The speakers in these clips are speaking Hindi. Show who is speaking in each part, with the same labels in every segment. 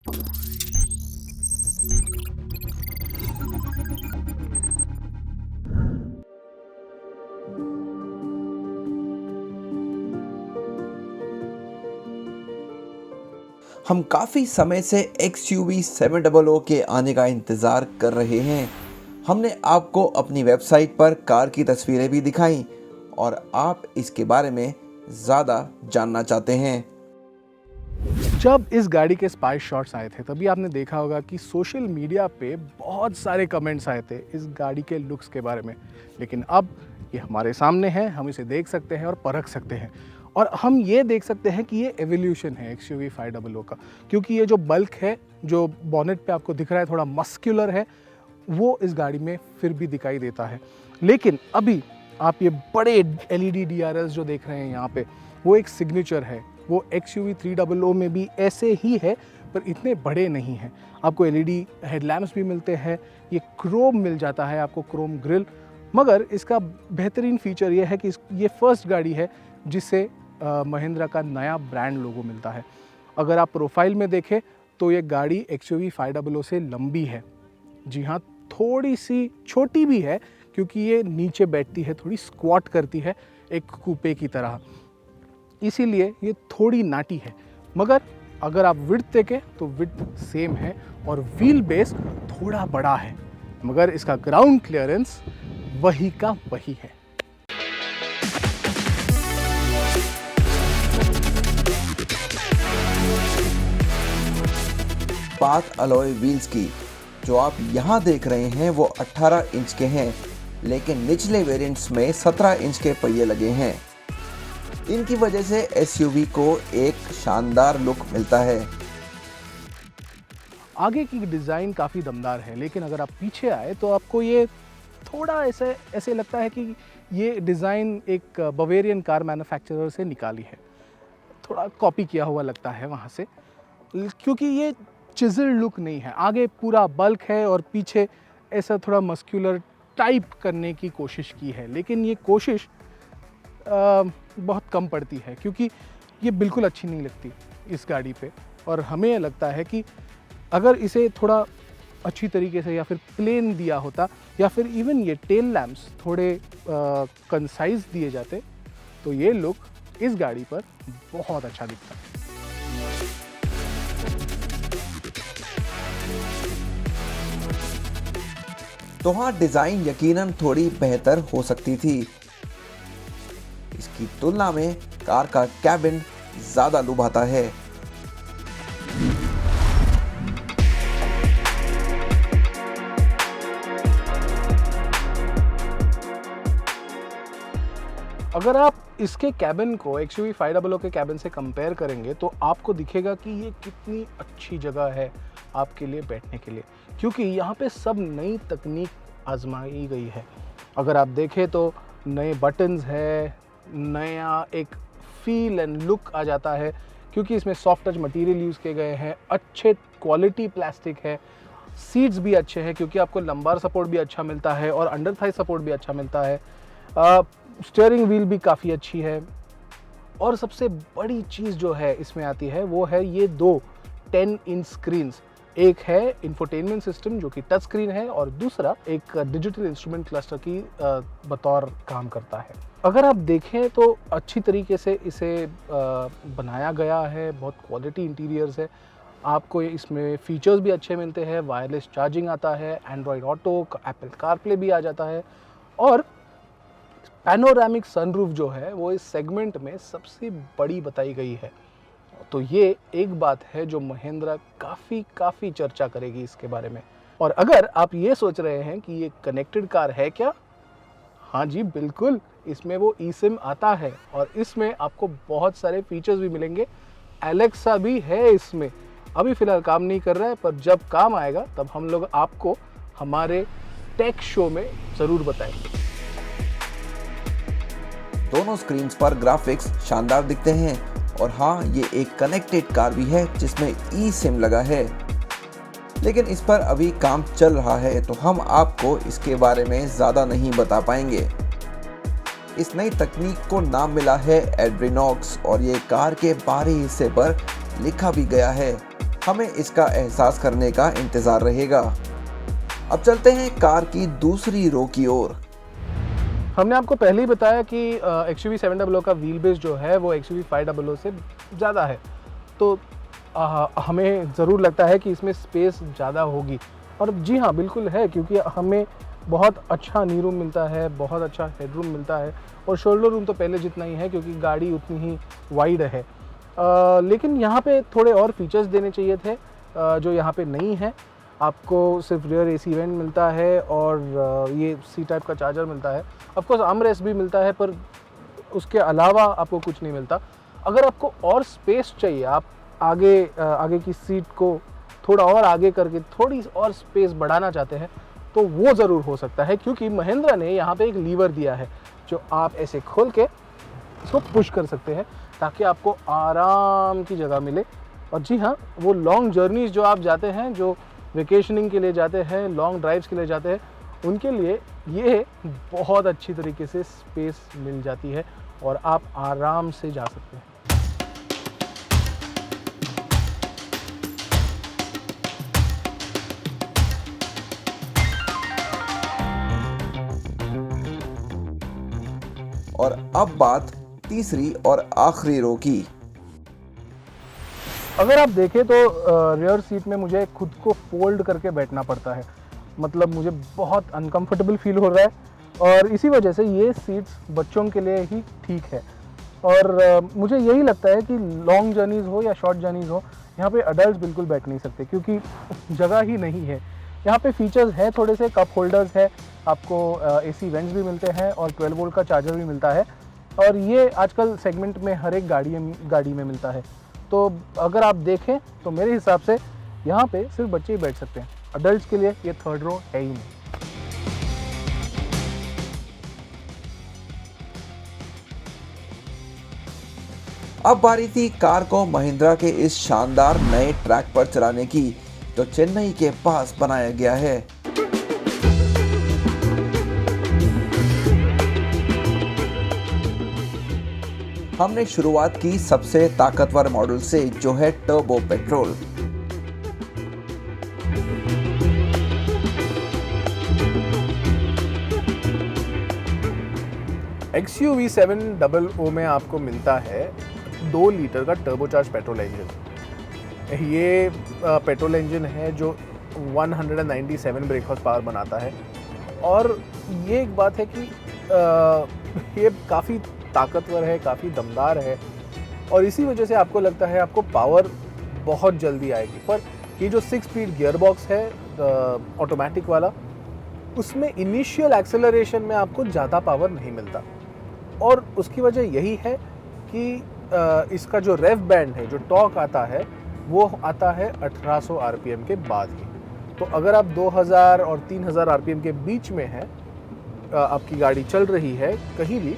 Speaker 1: हम काफ़ी समय से XUV 700 के आने का इंतज़ार कर रहे हैं। हमने आपको अपनी वेबसाइट पर कार की तस्वीरें भी दिखाईं और आप इसके बारे में ज़्यादा जानना चाहते हैं।
Speaker 2: जब इस गाड़ी के स्पाई शॉट्स आए थे तभी आपने देखा होगा कि सोशल मीडिया पे बहुत सारे कमेंट्स आए थे इस गाड़ी के लुक्स के बारे में। लेकिन अब ये हमारे सामने है, हम इसे देख सकते हैं और परख सकते हैं और हम ये देख सकते हैं कि ये एवोल्यूशन है XUV 500 का, क्योंकि ये जो बल्क है जो बॉनेट पे आपको दिख रहा है थोड़ा मस्क्यूलर है, वो इस गाड़ी में फिर भी दिखाई देता है। लेकिन अभी आप ये बड़े LED DRLs जो देख रहे हैं यहाँ पे, वो एक सिग्नेचर है। वो XUV 300 में भी ऐसे ही है पर इतने बड़े नहीं हैं। आपको LED हेडलैम्प्स भी मिलते हैं, ये क्रोम मिल जाता है आपको, क्रोम ग्रिल। मगर इसका बेहतरीन फीचर ये है कि ये फर्स्ट गाड़ी है जिसे महिंद्रा का नया ब्रांड लोगो मिलता है। अगर आप प्रोफाइल में देखें तो ये गाड़ी XUV 500 से लंबी है। जी हाँ, थोड़ी सी छोटी भी है क्योंकि ये नीचे बैठती है, थोड़ी स्क्वाट करती है एक कूपे की तरह, इसीलिए ये थोड़ी नाटी है। मगर अगर आप विड्थ देखें तो विड्थ सेम है और व्हील बेस थोड़ा बड़ा है, मगर इसका ग्राउंड क्लियरेंस वही का वही है।
Speaker 1: बात अलॉय व्हील्स की, जो आप यहाँ देख रहे हैं वो 18 इंच के हैं, लेकिन निचले वेरिएंट्स में 17 इंच के पहिए लगे हैं। इनकी वजह से SUV को एक शानदार लुक मिलता है।
Speaker 2: आगे की डिज़ाइन काफ़ी दमदार है, लेकिन अगर आप पीछे आए तो आपको ये थोड़ा ऐसे लगता है कि ये डिज़ाइन एक बवेरियन कार मैन्युफैक्चरर से निकाली है, थोड़ा कॉपी किया हुआ लगता है वहाँ से, क्योंकि ये चिज़ल लुक नहीं है। आगे पूरा बल्क है और पीछे ऐसा थोड़ा मस्क्यूलर टाइप करने की कोशिश की है, लेकिन ये कोशिश बहुत कम पड़ती है क्योंकि ये बिल्कुल अच्छी नहीं लगती इस गाड़ी पे। और हमें लगता है कि अगर इसे थोड़ा अच्छी तरीके से या फिर प्लेन दिया होता या फिर इवन ये टेल लैम्प्स थोड़े कंसाइज दिए जाते तो ये लुक इस गाड़ी पर बहुत अच्छा दिखता।
Speaker 1: तो हाँ, डिज़ाइन यकीनन थोड़ी बेहतर हो सकती थी। इसकी तुलना में कार का कैबिन ज़्यादा लुभाता है।
Speaker 2: अगर आप इसके कैबिन को XUV 500 के कैबिन से कंपेयर करेंगे तो आपको दिखेगा कि ये कितनी अच्छी जगह है आपके लिए बैठने के लिए, क्योंकि यहाँ पे सब नई तकनीक आजमाई गई है। अगर आप देखें तो नए बटन्स है, नया एक फील एंड लुक आ जाता है क्योंकि इसमें सॉफ्ट टच मटेरियल यूज़ किए गए हैं, अच्छे क्वालिटी प्लास्टिक है, सीट्स भी अच्छे हैं क्योंकि आपको लंबार सपोर्ट भी अच्छा मिलता है और अंडर थाई सपोर्ट भी अच्छा मिलता है। स्टीयरिंग व्हील भी काफ़ी अच्छी है और सबसे बड़ी चीज़ जो है इसमें आती है वो है ये दो 10 इंच स्क्रीन्स। एक है इंफोटेनमेंट सिस्टम जो कि टच स्क्रीन है और दूसरा एक डिजिटल इंस्ट्रूमेंट क्लस्टर की बतौर काम करता है। अगर आप देखें तो अच्छी तरीके से इसे बनाया गया है, बहुत क्वालिटी इंटीरियर्स है। आपको इसमें फीचर्स भी अच्छे मिलते हैं, वायरलेस चार्जिंग आता है, एंड्रॉयड ऑटो, एप्पल कारप्ले भी आ जाता है और पैनोरामिक सनरूफ जो है वो इस सेगमेंट में सबसे बड़ी बताई गई है। तो ये एक बात है जो महिंद्रा काफ़ी चर्चा करेगी इसके बारे में। और अगर आप ये सोच रहे हैं कि ये कनेक्टेड कार है क्या, हाँ जी बिल्कुल, इसमें वो eSIM आता है और इसमें आपको बहुत सारे फीचर्स भी मिलेंगे। एलेक्सा भी है इसमें, अभी फ़िलहाल काम नहीं कर रहा है पर जब काम आएगा तब हम लोग आपको हमारे टेक शो में ज़रूर बताएंगे।
Speaker 1: दोनों स्क्रीन्स पर ग्राफिक्स शानदार दिखते हैं और हाँ, ये एक कनेक्टेड कार भी है जिसमें eSIM लगा है, लेकिन इस पर अभी काम चल रहा है तो हम आपको इसके बारे में ज़्यादा नहीं बता पाएंगे। इस नई तकनीक को नाम मिला है एड्रीनॉक्स और ये कार के बाहरी हिस्से पर लिखा भी गया है। हमें इसका एहसास करने का इंतज़ार रहेगा। अब चलते हैं कार की दूसरी रो की ओर।
Speaker 2: हमने आपको पहले ही बताया कि XUV 700 का व्हील बेस जो है वो XUV 500 से ज़्यादा है, तो हमें ज़रूर लगता है कि इसमें स्पेस ज़्यादा होगी। और जी हाँ, बिल्कुल है, क्योंकि हमें बहुत अच्छा नी रूम मिलता है, बहुत अच्छा हेडरूम मिलता है, और शोल्डर रूम तो पहले जितना ही है क्योंकि गाड़ी उतनी ही वाइड है। लेकिन यहाँ पे थोड़े और फीचर्स देने चाहिए थे जो यहाँ पे नहीं है। आपको सिर्फ रियर AC वेंट मिलता है और ये C टाइप का चार्जर मिलता है। ऑफकोर्स आर्मरेस्ट भी मिलता है, पर उसके अलावा आपको कुछ नहीं मिलता। अगर आपको और स्पेस चाहिए, आप आगे की सीट को थोड़ा और आगे करके थोड़ी और स्पेस बढ़ाना चाहते हैं, तो वो ज़रूर हो सकता है, क्योंकि महिंद्रा ने यहाँ पे एक लीवर दिया है जो आप ऐसे खोल के इसको पुश कर सकते हैं ताकि आपको आराम की जगह मिले। और जी हाँ, वो लॉन्ग जर्नीज़ जो आप जाते हैं, जो वेकेशनिंग के लिए जाते हैं, लॉन्ग ड्राइव्स के लिए जाते हैं, उनके लिए ये बहुत अच्छी तरीके से स्पेस मिल जाती है और आप आराम से जा सकते हैं।
Speaker 1: और अब बात तीसरी और आखिरी रो की।
Speaker 2: अगर आप देखें तो रियर सीट में मुझे खुद को फोल्ड करके बैठना पड़ता है, मतलब मुझे बहुत अनकंफर्टेबल फील हो रहा है, और इसी वजह से ये सीट्स बच्चों के लिए ही ठीक है। और मुझे यही लगता है कि लॉन्ग जर्नीज़ हो या शॉर्ट जर्नीज़ हो, यहाँ पे अडल्ट बिल्कुल बैठ नहीं सकते क्योंकि जगह ही नहीं है। यहाँ पे फीचर्स हैं, थोड़े से कप होल्डर्स है, आपको AC वेंट्स भी मिलते हैं और 12 वोल्ट का चार्जर भी मिलता है, और ये आजकल सेगमेंट में हर एक गाड़ी में मिलता है। तो अगर आप देखें तो मेरे हिसाब से यहाँ पे सिर्फ बच्चे ही बैठ सकते हैं, अडल्ट्स के लिए ये थर्ड रो है ही नहीं।
Speaker 1: अब बारी थी कार को महिंद्रा के इस शानदार नए ट्रैक पर चलाने की, जो चेन्नई के पास बनाया गया है। हमने शुरुआत की सबसे ताकतवर मॉडल से, जो है टर्बो पेट्रोल।
Speaker 2: XUV 700 में आपको मिलता है 2 लीटर का टर्बोचार्ज पेट्रोल इंजन। ये पेट्रोल इंजन है जो 197 ब्रेक हॉर्स पावर बनाता है, और ये एक बात है कि ये काफ़ी ताकतवर है, काफ़ी दमदार है, और इसी वजह से आपको लगता है आपको पावर बहुत जल्दी आएगी। पर ये जो 6 स्पीड गियर बॉक्स है ऑटोमेटिक वाला, उसमें इनिशियल एक्सेलरेशन में आपको ज़्यादा पावर नहीं मिलता, और उसकी वजह यही है कि इसका जो रेव बैंड है, जो टॉर्क आता है, वो आता है 1800 RPM के बाद ही। तो अगर आप 2000 और 3000 RPM के बीच में है, आपकी गाड़ी चल रही है कहीं भी,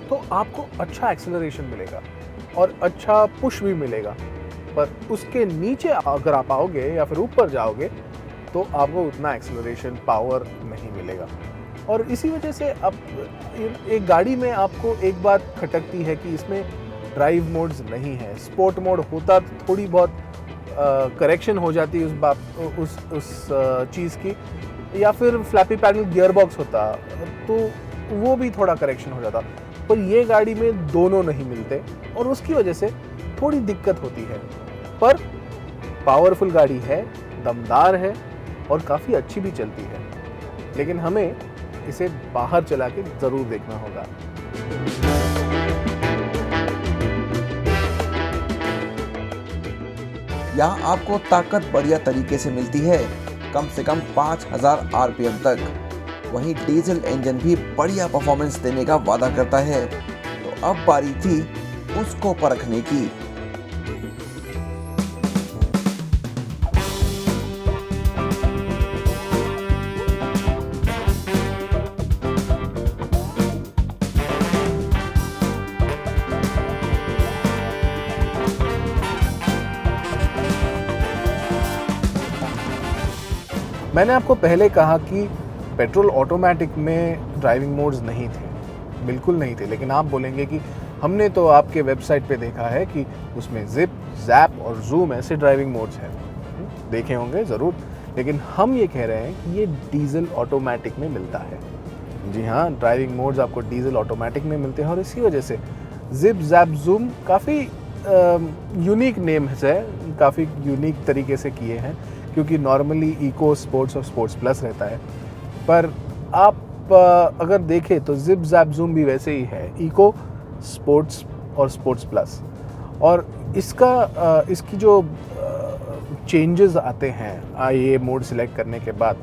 Speaker 2: तो आपको अच्छा एक्सेलरेशन मिलेगा और अच्छा पुश भी मिलेगा। पर उसके नीचे अगर आप आओगे या फिर ऊपर जाओगे तो आपको उतना एक्सेलरेशन पावर नहीं मिलेगा। और इसी वजह से अब एक गाड़ी में आपको एक बात खटकती है कि इसमें ड्राइव मोड्स नहीं है। स्पोर्ट मोड होता तो थोड़ी बहुत करेक्शन हो जाती उस चीज़ की, या फिर फ्लैपी पैडल गियर बॉक्स होता तो वो भी थोड़ा करेक्शन हो जाता, पर ये गाड़ी में दोनों नहीं मिलते और उसकी वजह से थोड़ी दिक्कत होती है। पर पावरफुल गाड़ी है, दमदार है और काफ़ी अच्छी भी चलती है, लेकिन हमें इसे बाहर चला के ज़रूर देखना होगा।
Speaker 1: यहाँ आपको ताकत बढ़िया तरीके से मिलती है, कम से कम 5000 RPM तक। वहीं डीजल इंजन भी बढ़िया परफॉर्मेंस देने का वादा करता है। तो अब बारी थी उसको परखने की।
Speaker 2: मैंने आपको पहले कहा कि पेट्रोल ऑटोमेटिक में ड्राइविंग मोड्स नहीं थे, बिल्कुल नहीं थे, लेकिन आप बोलेंगे कि हमने तो आपके वेबसाइट पे देखा है कि उसमें जिप, जैप और जूम ऐसे ड्राइविंग मोड्स हैं। देखे होंगे ज़रूर, लेकिन हम ये कह रहे हैं कि ये डीजल ऑटोमेटिक में मिलता है। जी हाँ, ड्राइविंग मोड्स आपको डीजल ऑटोमेटिक में मिलते हैं और इसी वजह से जिप जैप जूम काफ़ी यूनिक नेम्स है, काफ़ी यूनिक तरीके से किए हैं, क्योंकि नॉर्मली इको, स्पोर्ट्स और स्पोर्ट्स प्लस रहता है। पर आप अगर देखें तो जिप जैप जूम भी वैसे ही है, इको, स्पोर्ट्स और स्पोर्ट्स प्लस। और इसकी जो चेंजेस आते हैं ये मोड सिलेक्ट करने के बाद,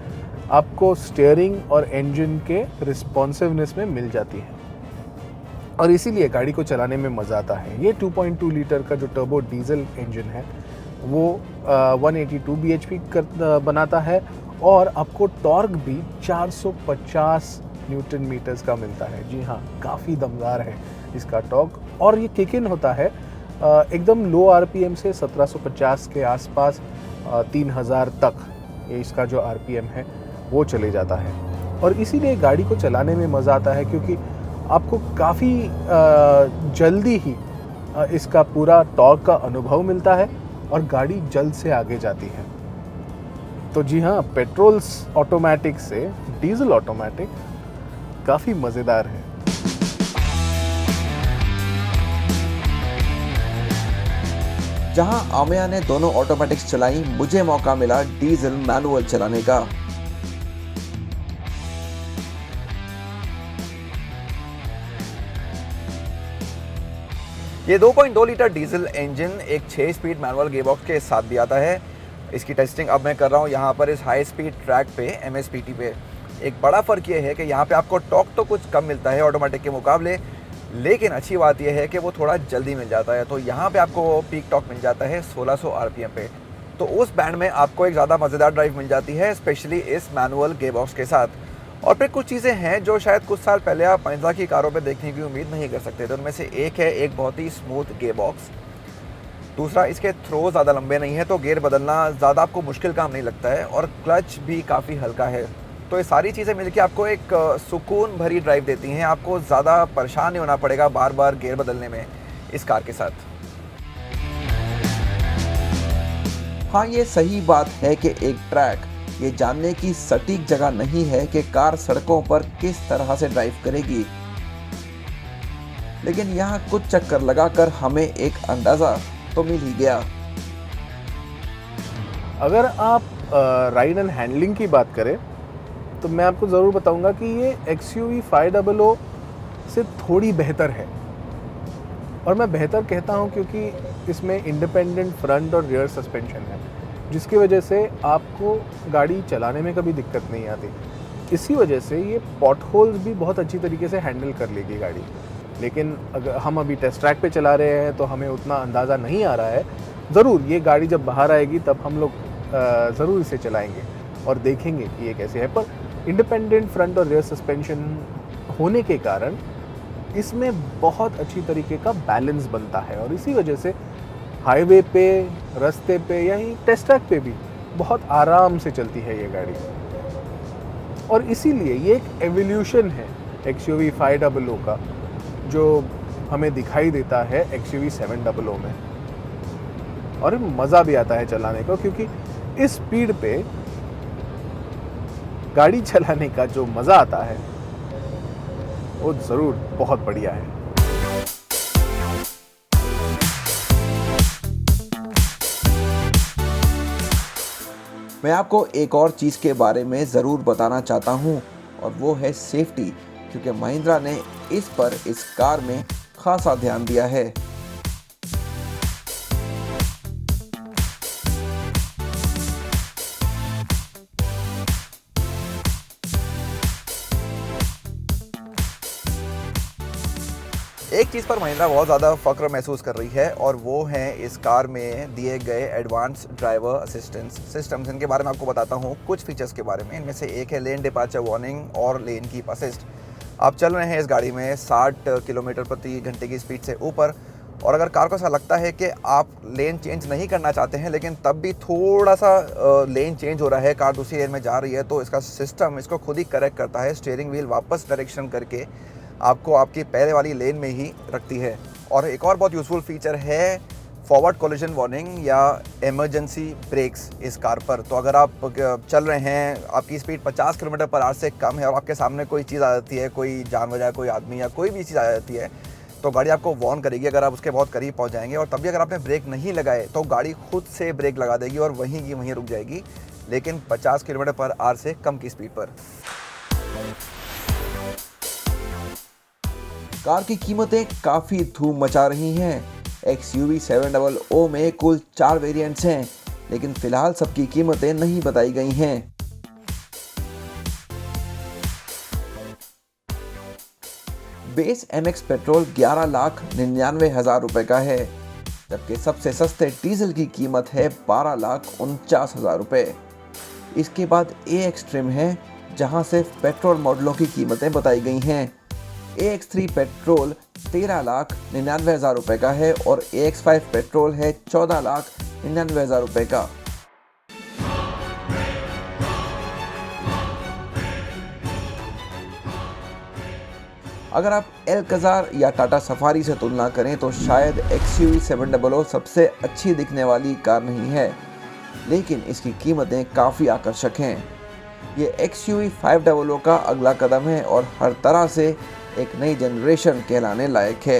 Speaker 2: आपको स्टीयरिंग और इंजन के रिस्पॉन्सिवनेस में मिल जाती है और इसीलिए गाड़ी को चलाने में मज़ा आता है। ये 2.2 लीटर का जो टर्बो डीजल इंजन है वो 182 bhp बनाता है और आपको टॉर्क भी 450 न्यूटन मीटर्स का मिलता है। जी हाँ, काफ़ी दमदार है इसका टॉर्क और ये किक इन होता है एकदम लो आरपीएम से 1750 के आसपास 3000 तक ये इसका जो आरपीएम है वो चले जाता है। और इसीलिए गाड़ी को चलाने में मज़ा आता है, क्योंकि आपको काफ़ी जल्दी ही इसका पूरा टॉर्क का अनुभव मिलता है और गाड़ी जल्द से आगे जाती है। तो जी हाँ, पेट्रोल्स ऑटोमेटिक से डीजल ऑटोमेटिक काफ़ी मज़ेदार है।
Speaker 1: जहां आमिया ने दोनों ऑटोमेटिक्स चलाई, मुझे मौका मिला डीजल मैनुअल चलाने का। ये 2.2 लीटर डीजल इंजन एक 6 स्पीड मैनुअल गियरबॉक्स के साथ भी आता है। इसकी टेस्टिंग अब मैं कर रहा हूँ यहाँ पर इस हाई स्पीड ट्रैक पे, MSPT पे। एक बड़ा फ़र्क ये है कि यहाँ पे आपको टॉर्क तो कुछ कम मिलता है ऑटोमेटिक के मुकाबले, लेकिन अच्छी बात यह है कि वो थोड़ा जल्दी मिल जाता है। तो यहाँ पे आपको पीक टॉर्क मिल जाता है 1600 आरपीएम पे। तो उस बैंड में आपको एक ज़्यादा मज़ेदार ड्राइव मिल जाती है, स्पेशली इस मैनुअल गियरबॉक्स के साथ। और फिर कुछ चीज़ें हैं जो शायद कुछ साल पहले आप महिंद्रा की कारों पे देखने की उम्मीद नहीं कर सकते थे। उनमें से एक है एक बहुत ही स्मूथ गियरबॉक्स। दूसरा, इसके थ्रो ज़्यादा लंबे नहीं है, तो गियर बदलना ज़्यादा आपको मुश्किल काम नहीं लगता है। और क्लच भी काफ़ी हल्का है। तो ये सारी चीज़ें मिलकर आपको एक सुकून भरी ड्राइव देती हैं। आपको ज़्यादा परेशान नहीं होना पड़ेगा बार बार गियर बदलने में इस कार के साथ। हाँ, ये सही बात है कि एक ट्रैक ये जानने की सटीक जगह नहीं है कि कार सड़कों पर किस तरह से ड्राइव करेगी, लेकिन यहाँ कुछ चक्कर लगाकर हमें एक अंदाज़ा तो मिल ही गया।
Speaker 2: अगर आप राइड एंड हैंडलिंग की बात करें तो मैं आपको ज़रूर बताऊंगा कि ये XUV 500 से थोड़ी बेहतर है। और मैं बेहतर कहता हूं क्योंकि इसमें इंडिपेंडेंट फ्रंट और रियर सस्पेंशन है, जिसकी वजह से आपको गाड़ी चलाने में कभी दिक्कत नहीं आती। इसी वजह से ये पॉट होल्स भी बहुत अच्छी तरीके से हैंडल कर लेगी गाड़ी। लेकिन अगर हम अभी टेस्ट ट्रैक पे चला रहे हैं तो हमें उतना अंदाज़ा नहीं आ रहा है। ज़रूर ये गाड़ी जब बाहर आएगी तब हम लोग ज़रूर इसे चलाएंगे और देखेंगे कि ये कैसे है। पर इंडिपेंडेंट फ्रंट और रियर सस्पेंशन होने के कारण इसमें बहुत अच्छी तरीके का बैलेंस बनता है और इसी वजह से हाईवे पे, रास्ते पे, यहीं टेस्ट ट्रैक पे भी बहुत आराम से चलती है ये गाड़ी। और इसीलिए ये एक एवोल्यूशन है XUV 500 का, जो हमें दिखाई देता है XUV 700 में। और मज़ा भी आता है चलाने को, क्योंकि इस स्पीड पे गाड़ी चलाने का जो मज़ा आता है वो ज़रूर बहुत बढ़िया है।
Speaker 1: मैं आपको एक और चीज़ के बारे में ज़रूर बताना चाहता हूँ और वो है सेफ्टी, क्योंकि महिंद्रा ने इस पर इस कार में खासा ध्यान दिया है। एक चीज़ पर महिंद्रा बहुत ज़्यादा फ़ख्र महसूस कर रही है और वो है इस कार में दिए गए एडवांस ड्राइवर असिस्टेंस सिस्टम्स। इनके बारे में आपको बताता हूँ कुछ फीचर्स के बारे में। इनमें से एक है लेन डिपार्चर वार्निंग और लेन कीप असिस्ट। आप चल रहे हैं इस गाड़ी में 60 किलोमीटर प्रति घंटे की स्पीड से ऊपर, और अगर कार को ऐसा लगता है कि आप लेन चेंज नहीं करना चाहते हैं लेकिन तब भी थोड़ा सा लेन चेंज हो रहा है, कार दूसरी लेन में जा रही है, तो इसका सिस्टम इसको खुद ही करेक्ट करता है। स्टीयरिंग व्हील वापस डायरेक्शन करके आपको आपकी पहले वाली लेन में ही रखती है। और एक और बहुत यूज़फुल फीचर है फॉरवर्ड कोलिजन वार्निंग या इमरजेंसी ब्रेक्स इस कार पर। तो अगर आप चल रहे हैं, आपकी स्पीड 50 किलोमीटर पर आवर से कम है और आपके सामने कोई चीज़ आ जाती है, कोई जानवर या कोई आदमी या कोई भी चीज़ आ जाती है, तो गाड़ी आपको वार्न करेगी अगर आप उसके बहुत करीब पहुंच जाएंगे। और तभी अगर आपने ब्रेक नहीं लगाए तो गाड़ी खुद से ब्रेक लगा देगी और वहीं की वहीं रुक जाएगी, लेकिन 50 किलोमीटर पर आवर से कम की स्पीड पर। कार की कीमतें काफ़ी धूम मचा रही हैं। XUV 700 में कुल 4 वेरिएंट्स हैं, लेकिन फिलहाल सबकी कीमतें नहीं बताई गई हैं। बेस MX पेट्रोल 11,99,000 रुपए का है, जबकि सबसे सस्ते डीजल की कीमत है 12,49,000 रुपए। इसके बाद AX ट्रिम है, जहां से पेट्रोल मॉडलों की कीमतें बताई गई हैं। AX3 पेट्रोल 13,99,000 रुपए का है और AX5 पेट्रोल है 14,99,000 रुपए का। अगर आप एल्कजार या टाटा सफारी से तुलना करें तो शायद XUV 700 सबसे अच्छी दिखने वाली कार नहीं है, लेकिन इसकी कीमतें काफ़ी आकर्षक हैं। ये XUV 500 का अगला कदम है और हर तरह से एक नई जनरेशन कहलाने लायक है।